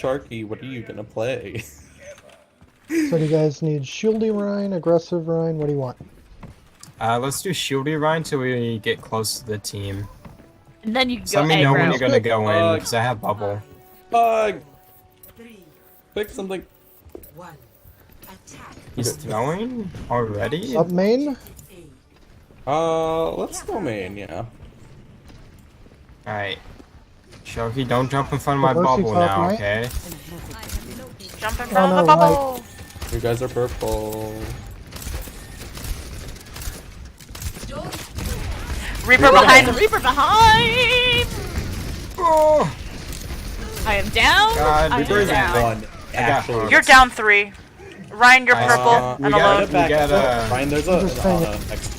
Sharky, what are you gonna play? So do you guys need shieldy Rhine, aggressive Rhine? What do you want? Let's do shieldy Rhine till we get close to the team. And then you can So go let me know when aggro. you're gonna go in, because I have bubble. Bug! Pick something. He's throwing already? Up main? Let's go main, yeah. Alright. Shoki, don't jump in front of my Mercy bubble top now, right. okay? Jump in Oh, front no, of the bubble. You guys are purple. Reaper behind. Reaper behind. Oh! I am down. God, I Reaper am is down. one, actually. You're down 3. Ryan, you're purple we and got alone. it. We gotta- Ryan, there's Just saying a next.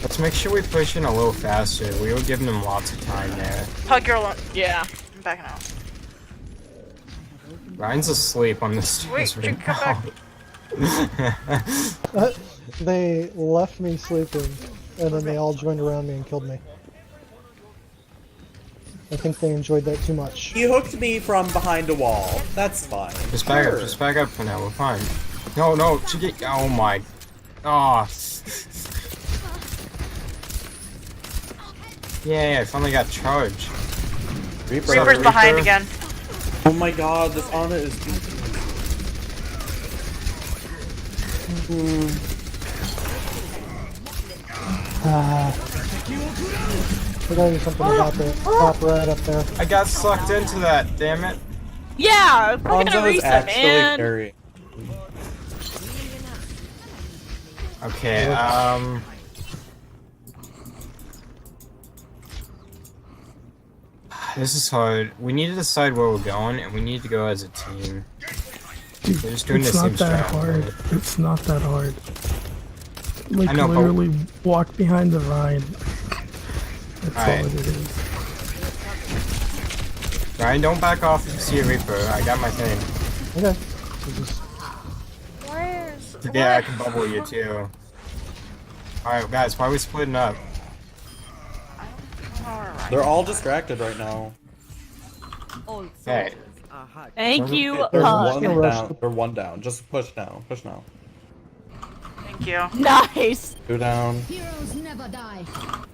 Let's make sure we push in a little faster. We were giving them lots of time there. Hug, you're alone. Yeah. I'm backing out. Ryan's asleep on the stairs Wait, right come now. They left me sleeping, and then they all joined around me and killed me. I think they enjoyed that too much. He hooked me from behind a wall. That's fine. Just back up for now, we're fine. No, no, oh my. Oh. Yeah, I finally got charged. Reaper's behind again. Oh my god, this Ana is. I gotta do something about the top right up there. I got sucked into that, damn it. Yeah. We're gonna Hanzo is reset, actually man. carrying. Okay, this is hard. We need to decide where we're going, and we need to go as a team. Dude, We're just doing it's the not same that strat. hard. It's not that hard. Like, I know, but- literally walk behind the Rhine. That's all Alright. it is. Ryan, don't back off see a Reaper. I got my thing. Okay. So just, Where's... Yeah, I can bubble you too. Alright, guys, why are we splitting up? Alright. They're all distracted right now. Hey, Thank you. There's Hug. one down. They're one down. Just push now. Push now. Thank you. Nice. Two down. Heroes never die.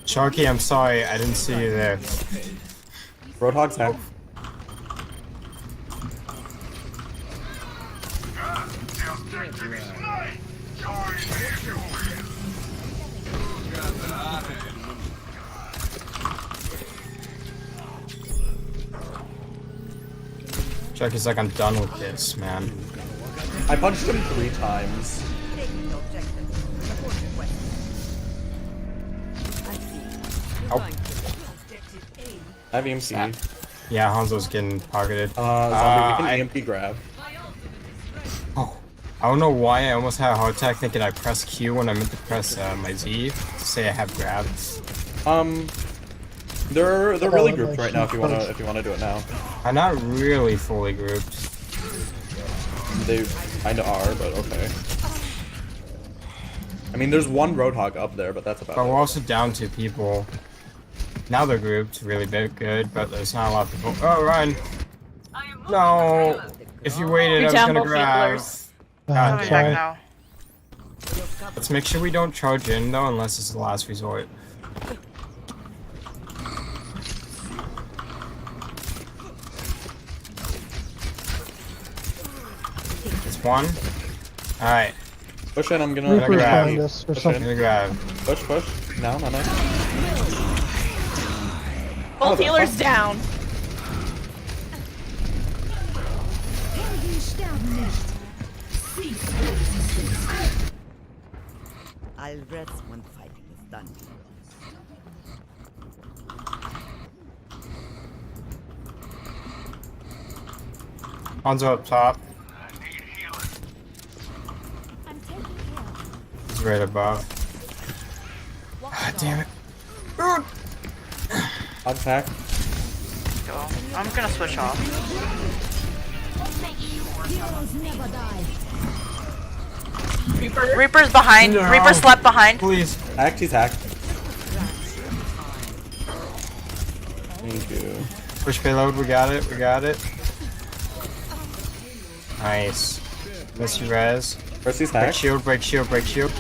Sharky, I'm sorry, I didn't see you there. Roadhog's hack. Sharky's like, I'm done with this, man. I punched him 3 times. Oh, I have EMP. yeah, Hanzo's getting targeted. Zombie, we can EMP grab. Oh, I don't know why I almost had a heart attack thinking I pressed Q when I meant to press my Z to say I have grab. They're really grouped right now. If you wanna do it now, I'm not really fully grouped. they kinda are, but okay. I mean, there's one Roadhog up there, but that's about But it. we're also down 2 people. Now they're grouped really good, but there's not a lot of people. Oh, run! No! If you waited, I was gonna grab. God Coming damn back it. now. Let's make sure we don't charge in though, unless it's the last resort. It's one. Alright, Push in. I'm gonna Reaper's grab. behind us or Push I'm something. gonna grab. push. No. Both healers down. Helden sterben nicht. I'll rest when fighting is done. Hanzo up top. I'm taking care. He's right above. Ah, damn it. Hog hack. Go. I'm gonna switch off. Heroes never die. Reaper's behind. No. Reaper slept behind. Please. Hacked. He's hacked. Thank you. Push payload, we got it. Nice. Miss you, Res. Mercy's Break hack. shield, break shield, break shield.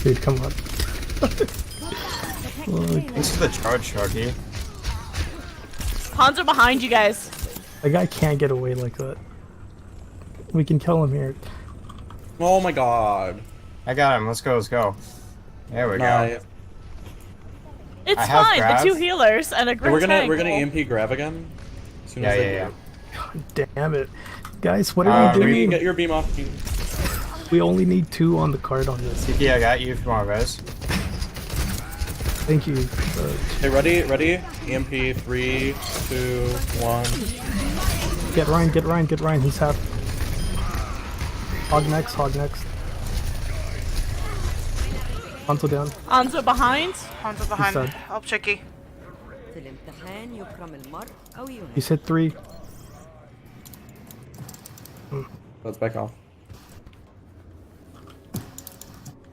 Dude, come on. Thanks for the charge, Sharky. Hanzo behind you guys. That guy can't get away like that. We can kill him here. Oh my god. I got him. Let's go, let's go. There we go. Nice. It's I have fine. grab. The 2 healers and a great We're tank. gonna EMP grab again. As soon Yeah, as yeah, they yeah. do. Damn it. Guys, what are we Maybe doing? get your beam off. We only need 2 on the card on this. Tiki, I got you if you want Res. Thank you. Okay, ready? Ready? EMP 3, 2, 1. Get Ryan, get Ryan, get Ryan. He's half. Hog next, hog next. Hanzo down. Hanzo behind. Hanzo behind. dead. Help Chicky. في الامتحان يكرم المرء أو يهان. He's hit 3. Let's back off.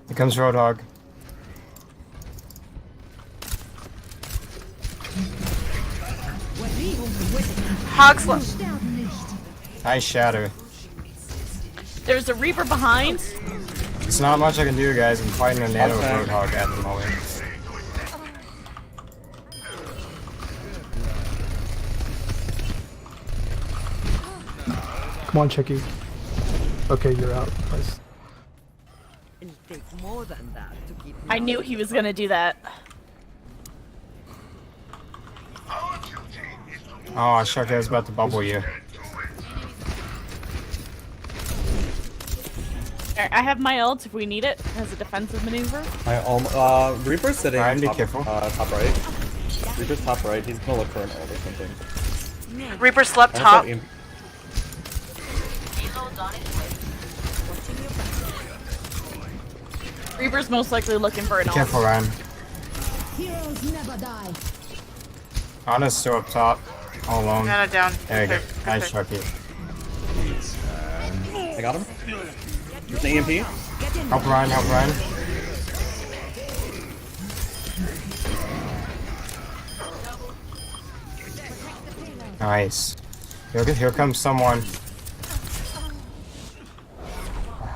Here comes Roadhog. Hog's low. Nice shatter. There's a Reaper behind. It's not much I can do, guys. I'm fighting a nano Okay. Roadhog at the moment. Come on, Chicky. Okay, you're out. Nice. It'll take more than that to keep me I knew he was gonna do that. Oh, Sharky, I was about to bubble you. Alright, I have my ult if we need it as a defensive maneuver. Reaper's sitting Ryan, be top, careful. top right. Reaper's top right. He's gonna look for an ult or something. Reaper slept I top. also have Reaper's most likely looking for an Be ult. careful, Ryan. Heroes never die. Anna's still up top. All alone. Anna down. There you go. Good Nice, pick. Sharky. I got him. Just an EMP. Help Ryan, help Ryan. Nice. Here comes someone.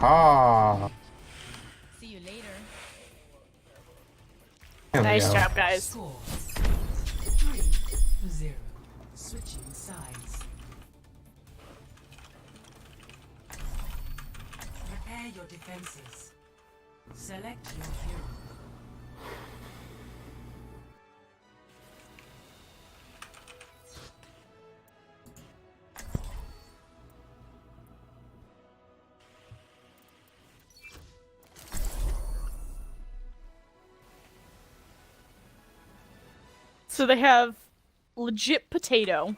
Aha! See you later. There we Nice go. job, guys. 0. Switching sides. Prepare your defenses. Select your hero. So they have legit potato,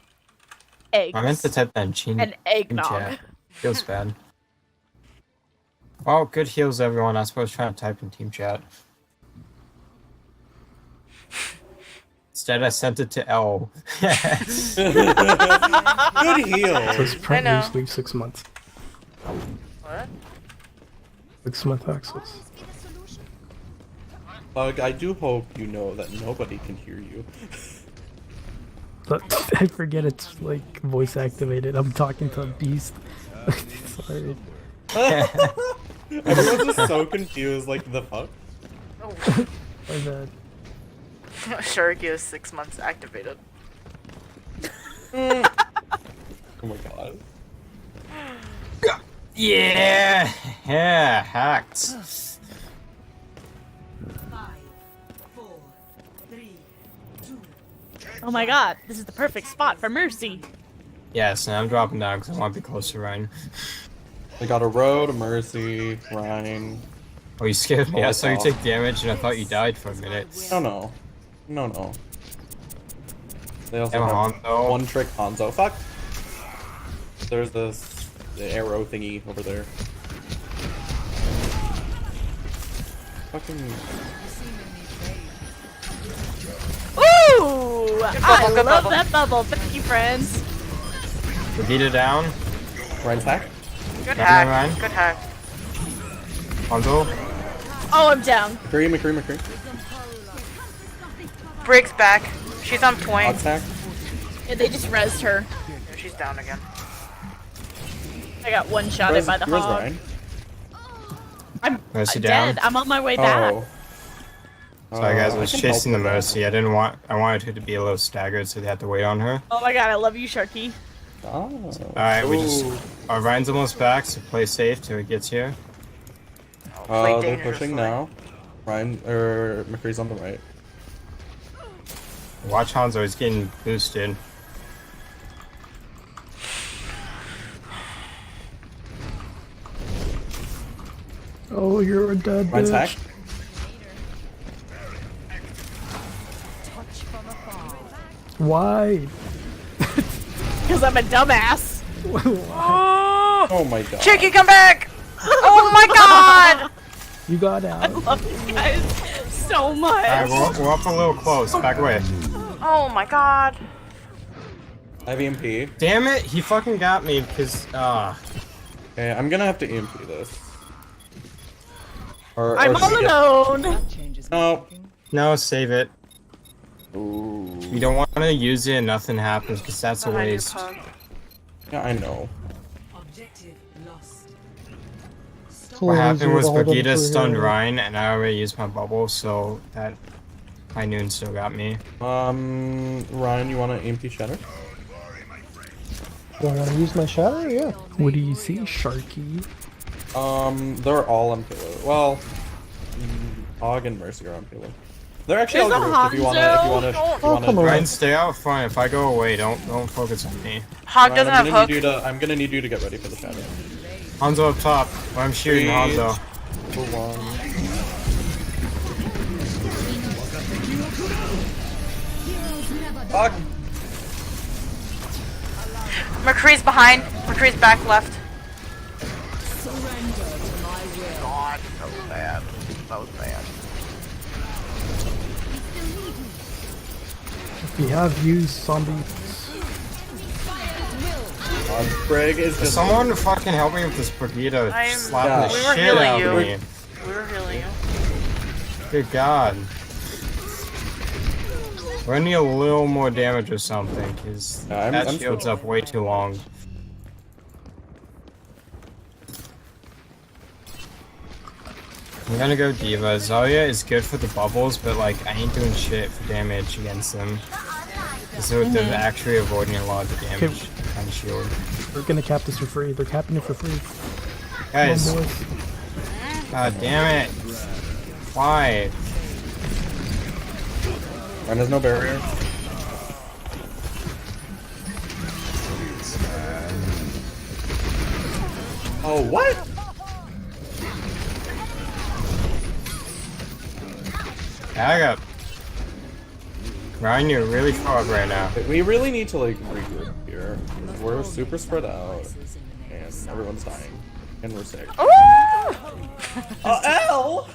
eggs, I meant to type that in chin. and eggnog. chat. Feels bad. Oh, good heals, everyone. I suppose trying to type in team chat. Instead, I sent it to L. Good heal. So it's know. print leave 6 months. What? 6-month access. Bug, I do hope you know that nobody can hear you. But I forget it's like voice activated. I'm talking to a beast. Sorry. Everyone's just so confused, like, the fuck? My bad. Sharky is 6 months activated. Oh my god. Yeah! Yeah, hacked. 5, 4, 3, 2. Oh my god, this is the perfect spot for Mercy. Yes, and I'm dropping down because I want to be close to Ryan. I got a road, a mercy, Ryan. Oh, you scared me. I saw you Oh. take damage and I thought you died for a minute. No, no. No, no. They also Have a have Hanzo. one trick Hanzo. Fuck! There's this the arrow thingy over there. Fucking. Ooh! I good love bubble. that bubble. Thank you, friends. Vegeta down. Ryan's hack? Good Got hack. me, Ryan. Good hack. Hanzo. Oh, I'm down. McCree. Briggs back. She's on point. Odds hack? Yeah, they just rezzed her. She's down again. I got one-shotted by the Where's hog. Ryan? I'm Mercy down. dead. I'm on my way back. Oh. Sorry guys, I was can chasing the help with that. Mercy. I wanted her to be a little staggered, so they had to wait on her. Oh my god, I love you, Sharky. Oh. Alright, we just... Ooh. Ryan's almost back, so play safe till he gets here. Play They're dangerously. pushing now. Ryan, or McCree's on the right. Watch Hanzo, he's getting boosted. Oh, you're a dead Ryan's bitch. hacked. Why? Because I'm a dumbass. Oh, Oh my god. Chicky, come back! Oh my god! You got out. Love you guys so much. Alright, we're up a little close. Back away. Oh my god. I have EMP. Damn it, he fucking got me because, Okay, I'm gonna have to EMP this. Or I'm should all we get- alone. No. no, save it. Ooh. You don't want to use it and nothing happens because that's a Behind you, waste. Pug. Yeah, I know. Objective lost. It's a What little happened easier was to hold them Brigitte for stunned here. Ryan and I already used my bubble, so that high noon still got me. Ryan, you wanna EMP Shatter? Do I want to use my shatter? Yeah. What do you see, Sharky? They're all on payload. Well, Og and Mercy are on payload. They're actually There's all a grouped if you wanna, if you wanna, if you Oh, wanna. come on. Ryan, stay out front. If I go away, don't focus on me. Hog Ryan, doesn't have hook. I'm gonna need you to get ready for the shadow. Hanzo up top. I'm shooting Three. Hanzo. 2, 1. Fuck! McCree's behind. McCree's back left. God, that was bad. That was bad. We have used zombies. Greg is Does just. someone fucking help me with this Brigitte I'm- slapping We the were shit healing out you. of me? We were healing you. Good god. We're gonna need a little more damage or something, because Yeah, that I'm shield's still- up way too long. I'm gonna go Diva. Zarya is good for the bubbles, but like I ain't doing shit for damage against them. So they're actually avoiding a lot of the damage on shield. They're gonna cap this for free. They're capping it for free. Guys, Come on, boys. god damn it. Why? Ryan has no barrier. Oh, what? Back up. Ryan, you're really far up right now. We really need to like regroup here. We're super spread out, and everyone's dying, and we're sick. L!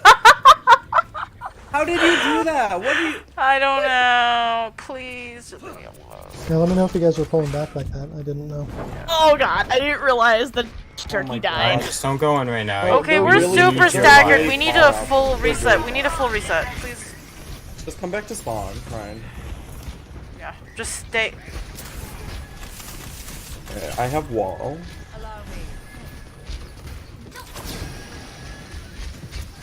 How did you do that? What do you? I don't know. Please, just leave me alone. Yeah, let me know if you guys are pulling back like that. I didn't know. Oh god, I didn't realize the my turkey God. Ryan, died. just don't go in right now. Okay, they're we're really super really staggered. We need a far full up. reset. We need a full reset, please. Just come back to spawn, Ryan. Yeah, just stay. Okay, I have wall.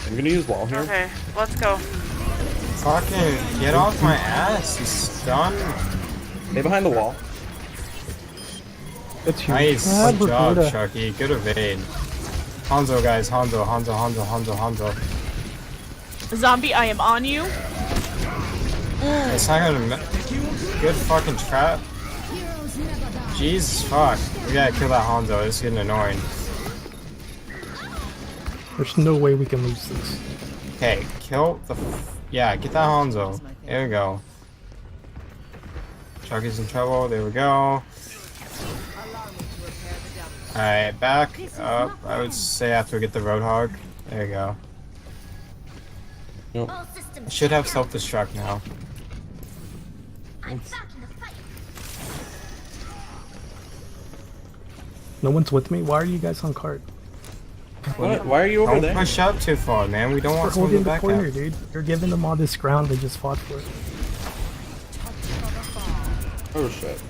I'm gonna use wall here. Okay, let's go. Fucking get off my ass, he's stunned. Stay behind the wall. It's huge. Nice Ah, good job, Brigitte. Sharky. Good evade. Hanzo, guys. Hanzo. Zombie, I am on you. It's not gonna. Good fucking trap. Jesus fuck. We gotta kill that Hanzo. It's getting annoying. There's no way we can lose this. Okay, kill the. Yeah, get that Hanzo. There we go. Sharky's in trouble. There we go. Alright, back up. I would say after we get the Roadhog. There you go. Nope. I should have self-destruct now. No one's with me? Why are you guys on cart? What? Why are you over Don't there? push up too far, man. We don't We're want someone to holding the back corner, out. dude. You're giving them all this ground they just fought for. Oh shit.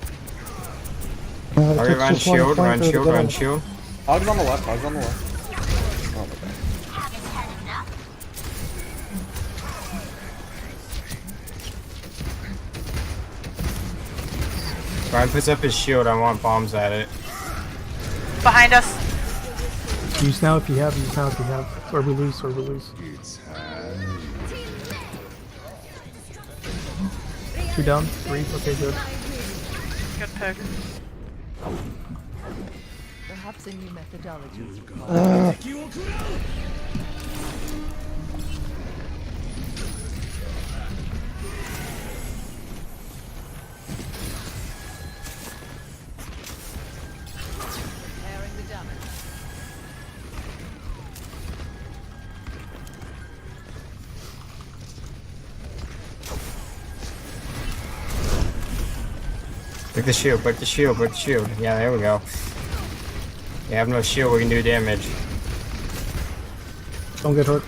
It Alright, takes run just one shield, run flanker to shield, get run on. shield. Hog's on the left, Hog's on the left. Oh, okay. Brian puts up his shield, I want bombs at it. Behind us. Use now if you have, use now if you have. Or we lose, or we lose. 2 down, 3, okay, good. Good pick. Perhaps a new methodology. Repairing the damage. Break the shield, break the shield, break the shield. Yeah, there we go. You have no shield, we can do damage. Don't get hooked.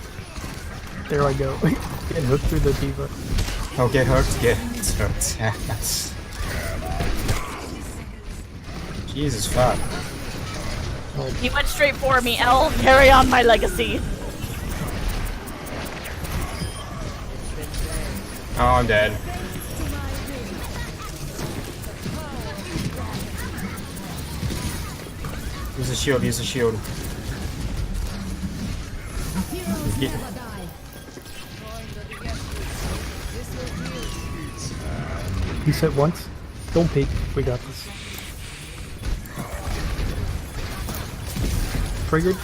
There I go. Get hooked through the diva. Oh, get hooked, get hooked. Yes. Jesus fuck. He went straight for me, L. Carry on my legacy. Oh, I'm dead. Use a shield, use a shield. Get- You said once. Don't peek. We got this. Triggered.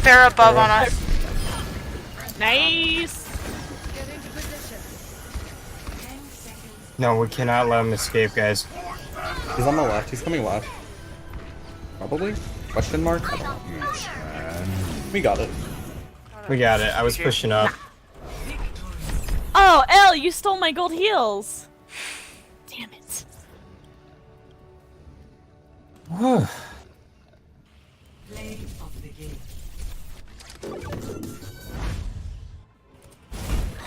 They're above on us. Nice. No, we cannot let him escape, guys. He's on the left. He's coming left. Probably? Question mark? I don't know. We got it. We got it. I was pushing up. Oh, L, you stole my gold heals. Damn it. Play of the game.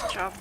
Good job.